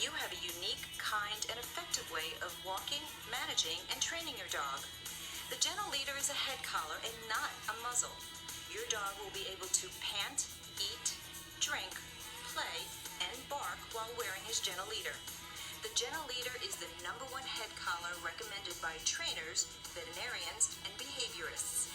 You have a unique, kind, and effective way of walking, managing, and training your dog. The Gentle Leader is a head collar and not a muzzle. Your dog will be able to pant, eat, drink, play, and bark while wearing his Gentle Leader. The Gentle Leader is the #1 head collar recommended by trainers, veterinarians, and behaviorists.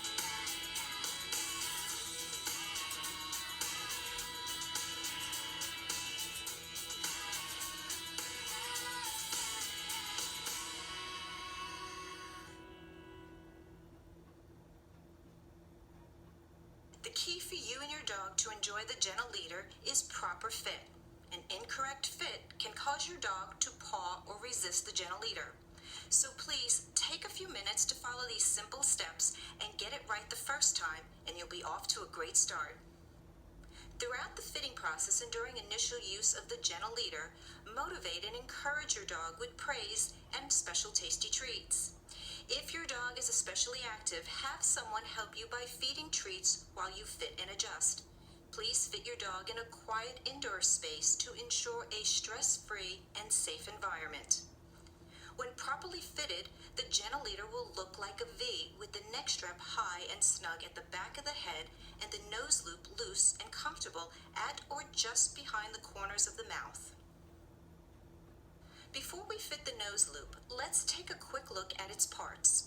The key for you and your dog to enjoy the Gentle Leader is proper fit. An incorrect fit can cause your dog to paw or resist the Gentle Leader. So please take a few minutes to follow these simple steps and get it right the first time, and you'll be off to a great start. Throughout the fitting process and during initial use of the Gentle Leader, motivate and encourage your dog with praise and special tasty treats. If your dog is especially active, have someone help you by feeding treats while you fit and adjust. Please fit your dog in a quiet indoor space to ensure a stress-free and safe environment. When properly fitted, the Gentle Leader will look like a V with the neck strap high and snug at the back of the head and the nose loop loose and comfortable at or just behind the corners of the mouth. Before we fit the nose loop, let's take a quick look at its parts.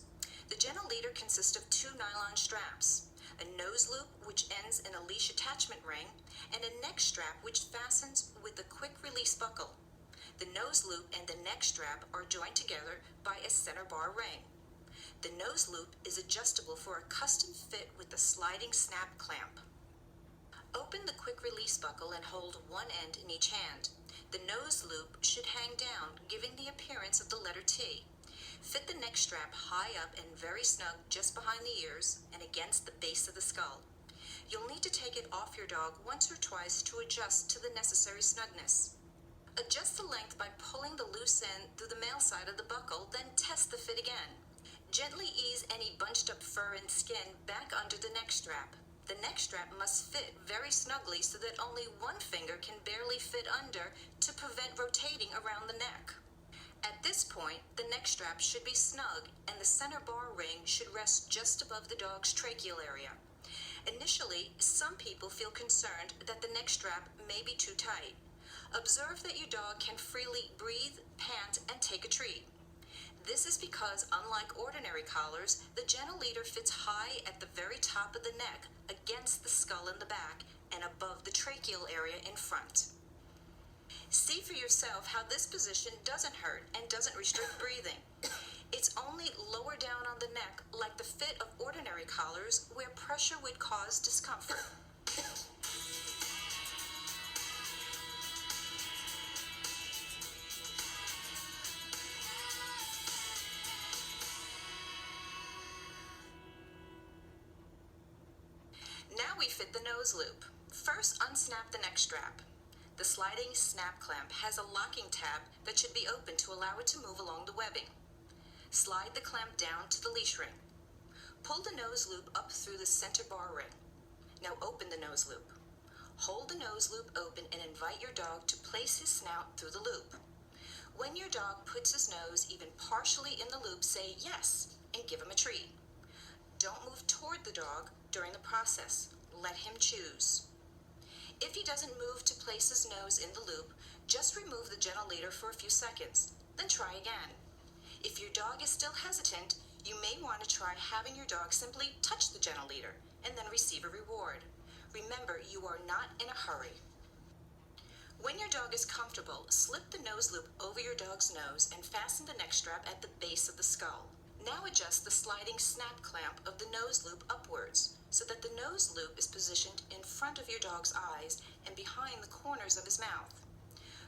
The Gentle Leader consists of 2 nylon straps, a nose loop which ends in a leash attachment ring, and a neck strap which fastens with a quick release buckle. The nose loop and the neck strap are joined together by a center bar ring. The nose loop is adjustable for a custom fit with a sliding snap clamp. Open the quick release buckle and hold one end in each hand. The nose loop should hang down, giving the appearance of the letter T. Fit the neck strap high up and very snug just behind the ears and against the base of the skull. You'll need to take it off your dog once or twice to adjust to the necessary snugness. Adjust the length by pulling the loose end through the male side of the buckle, then test the fit again. Gently ease any bunched up fur and skin back under the neck strap. The neck strap must fit very snugly so that only one finger can barely fit under to prevent rotating around the neck. At this point, the neck strap should be snug and the center bar ring should rest just above the dog's tracheal area. Initially, some people feel concerned that the neck strap may be too tight. Observe that your dog can freely breathe, pant, and take a treat. This is because, unlike ordinary collars, the Gentle Leader fits high at the very top of the neck, against the skull in the back, and above the tracheal area in front. See for yourself how this position doesn't hurt and doesn't restrict breathing. It's only lower down on the neck, like the fit of ordinary collars, where pressure would cause discomfort. Now we fit the nose loop. First, unsnap the neck strap. The sliding snap clamp has a locking tab that should be open to allow it to move along the webbing. Slide the clamp down to the leash ring. Pull the nose loop up through the center bar ring. Now open the nose loop. Hold the nose loop open and invite your dog to place his snout through the loop. When your dog puts his nose even partially in the loop, say yes and give him a treat. Don't move toward the dog during the process. Let him choose. If he doesn't move to place his nose in the loop, just remove the Gentle Leader for a few seconds, then try again. If your dog is still hesitant, you may want to try having your dog simply touch the Gentle Leader and then receive a reward. Remember, you are not in a hurry. When your dog is comfortable, slip the nose loop over your dog's nose and fasten the neck strap at the base of the skull. Now adjust the sliding snap clamp of the nose loop upwards so that the nose loop is positioned in front of your dog's eyes and behind the corners of his mouth.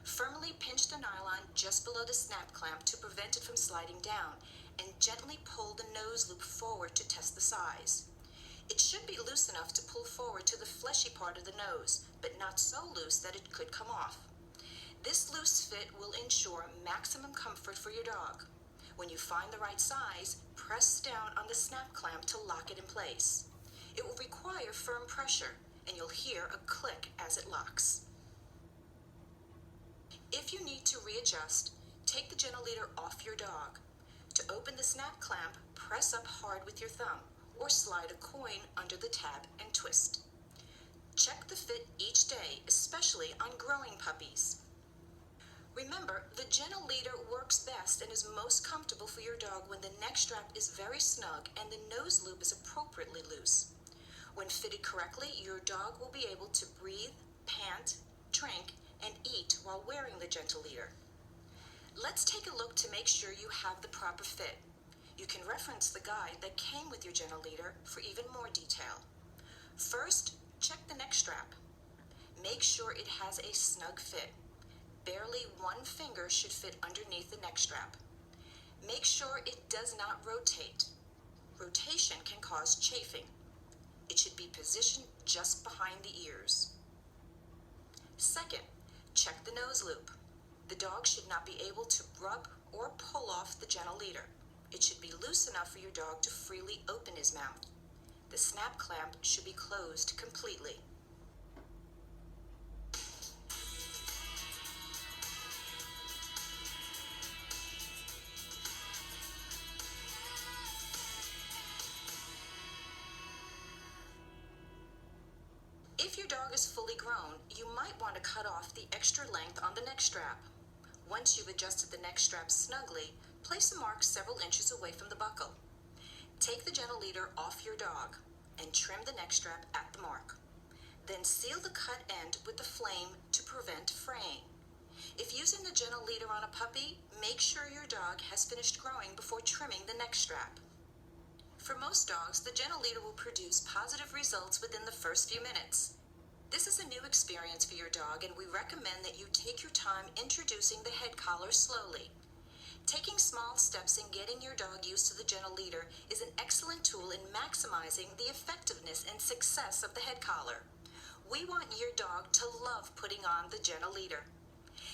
Firmly pinch the nylon just below the snap clamp to prevent it from sliding down, and gently pull the nose loop forward to test the size. It should be loose enough to pull forward to the fleshy part of the nose, but not so loose that it could come off. This loose fit will ensure maximum comfort for your dog. When you find the right size, press down on the snap clamp to lock it in place. It will require firm pressure, and you'll hear a click as it locks. If you need to readjust adjust, take the gentle leader off your dog. To open the snap clamp, press up hard with your thumb or slide a coin under the tab and twist. Check the fit each day, especially on growing puppies. Remember, the gentle leader works best and is most comfortable for your dog when the neck strap is very snug and the nose loop is appropriately loose. When fitted correctly, your dog will be able to breathe, pant, drink, and eat while wearing the gentle leader. Let's take a look to make sure you have the proper fit. You can reference the guide that came with your gentle leader for even more detail. First, check the neck strap. Make sure it has a snug fit. Barely one finger should fit underneath the neck strap. Make sure it does not rotate. Rotation can cause chafing. It should be positioned just behind the ears. Second, check the nose loop. The dog should not be able to rub or pull off the gentle leader. It should be loose enough for your dog to freely open his mouth. The snap clamp should be closed completely. If your dog is fully grown, you might want to cut off the extra length on the neck strap. Once you've adjusted the neck strap snugly, place a mark several inches away from the buckle. Take the gentle leader off your dog and trim the neck strap at the mark. Then seal the cut end with the flame to prevent fraying. If using the gentle leader on a puppy, make sure your dog has finished growing before trimming the neck strap. For most dogs, the gentle leader will produce positive results within the first few minutes. This is a new experience for your dog, and we recommend that you take your time introducing the head collar slowly. Taking small steps in getting your dog used to the gentle leader is an excellent tool in maximizing the effectiveness and success of the head collar. We want your dog to love putting on the gentle leader.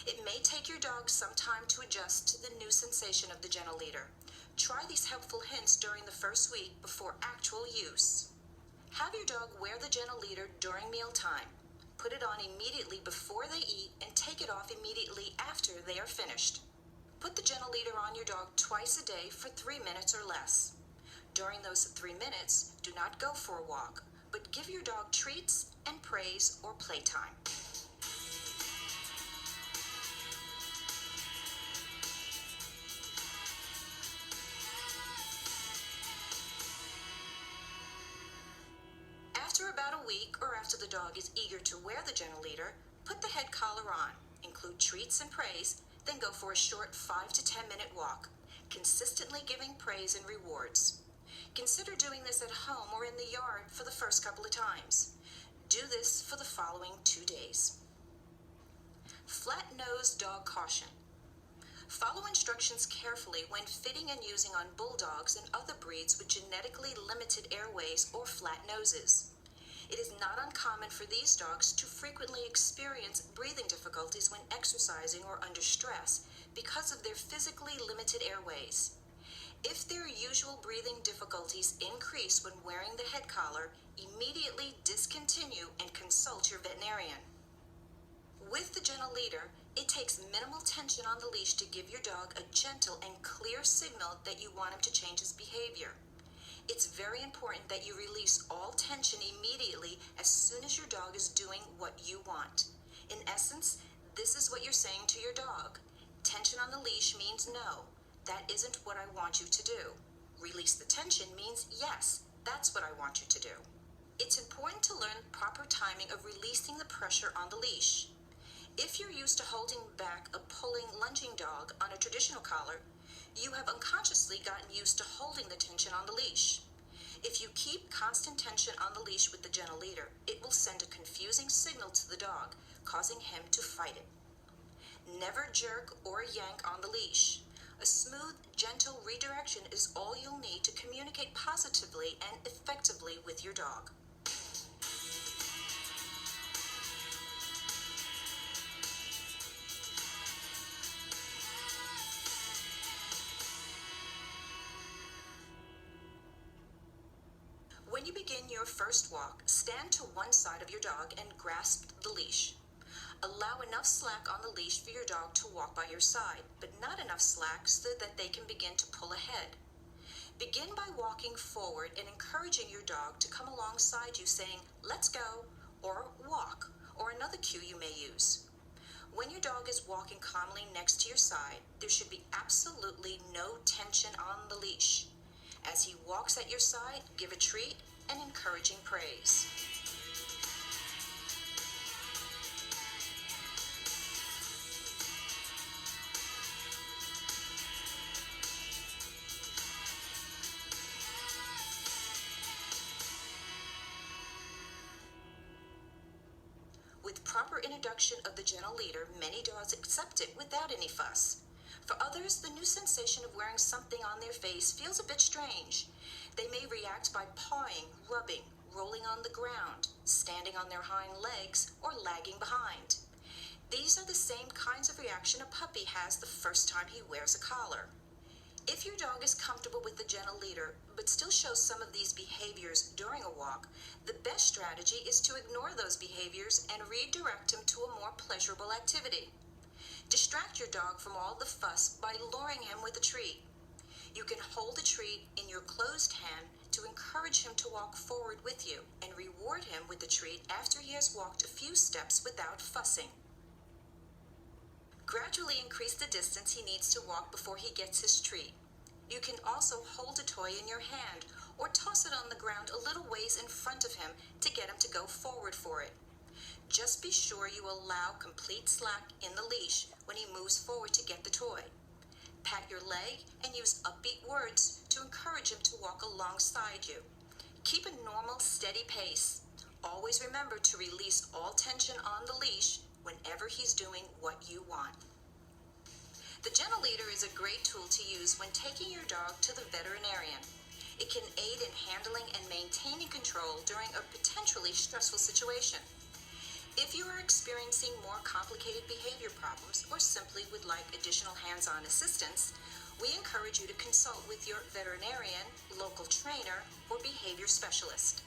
It may take your dog some time to adjust to the new sensation of the gentle leader. Try these helpful hints during the first week before actual use. Have your dog wear the gentle leader during mealtime. Put it on immediately before they eat and take it off immediately after they are finished. Put the gentle leader on your dog twice a day for 3 minutes or less. During those 3 minutes, do not go for a walk, but give your dog treats and praise or playtime. After about a week or after the dog is eager to wear the gentle leader, put the head collar on, include treats and praise, then go for a short 5 to 10 minute walk, consistently giving praise and rewards. Consider doing this at home or in the yard for the first couple of times. Do this for the following 2 days. Flat-nosed dog caution. Follow instructions carefully when fitting and using on bulldogs and other breeds with genetically limited airways or flat noses. It is not uncommon for these dogs to frequently experience breathing difficulties when exercising or under stress because of their physically limited airways. If their usual breathing difficulties increase when wearing the head collar, immediately discontinue and consult your veterinarian. With the gentle leader, it takes minimal tension on the leash to give your dog a gentle and clear signal that you want him to change his behavior. It's very important that you release all tension immediately as soon as your dog is doing what you want. In essence, this is what you're saying to your dog. Tension on the leash means no, that isn't what I want you to do. Release the tension means yes, that's what I want you to do. It's important to learn proper timing of releasing the pressure on the leash. If you're used to holding back a pulling, lunging dog on a traditional collar, you have unconsciously gotten used to holding the tension on the leash. If you keep constant tension on the leash with the gentle leader, it will send a confusing signal to the dog, causing him to fight it. Never jerk or yank on the leash. A smooth, gentle redirection is all you'll need to communicate positively and effectively with your dog. When you begin your first walk, stand to one side of your dog and grasp the leash. Allow enough slack on the leash for your dog to walk by your side, but not enough slack so that they can begin to pull ahead. Begin by walking forward and encouraging your dog to come alongside you saying, "Let's go," or "walk," or another cue you may use. When your dog is walking calmly next to your side, there should be absolutely no tension on the leash. As he walks at your side, give a treat and encouraging praise. With proper introduction of the gentle leader, many dogs accept it without any fuss. For others, the new sensation of wearing something on their face feels a bit strange. They may react by pawing, rubbing, rolling on the ground, standing on their hind legs, or lagging behind. These are the same kinds of reaction a puppy has the first time he wears a collar. If your dog is comfortable with the gentle leader, but still shows some of these behaviors during a walk, the best strategy is to ignore those behaviors and redirect him to a more pleasurable activity. Distract your dog from all the fuss by luring him with a treat. You can hold a treat in your closed hand to encourage him to walk forward with you and reward him with the treat after he has walked a few steps without fussing. Gradually increase the distance he needs to walk before he gets his treat. You can also hold a toy in your hand or toss it on the ground a little ways in front of him to get him to go forward for it. Just be sure you allow complete slack in the leash when he moves forward to get the toy. Pat your leg and use upbeat words to encourage him to walk alongside you. Keep a normal, steady pace. Always remember to release all tension on the leash whenever he's doing what you want. The gentle leader is a great tool to use when taking your dog to the veterinarian. It can aid in handling and maintaining control during a potentially stressful situation. If you are experiencing more complicated behavior problems or simply would like additional hands-on assistance, we encourage you to consult with your veterinarian, local trainer, or behavior specialist.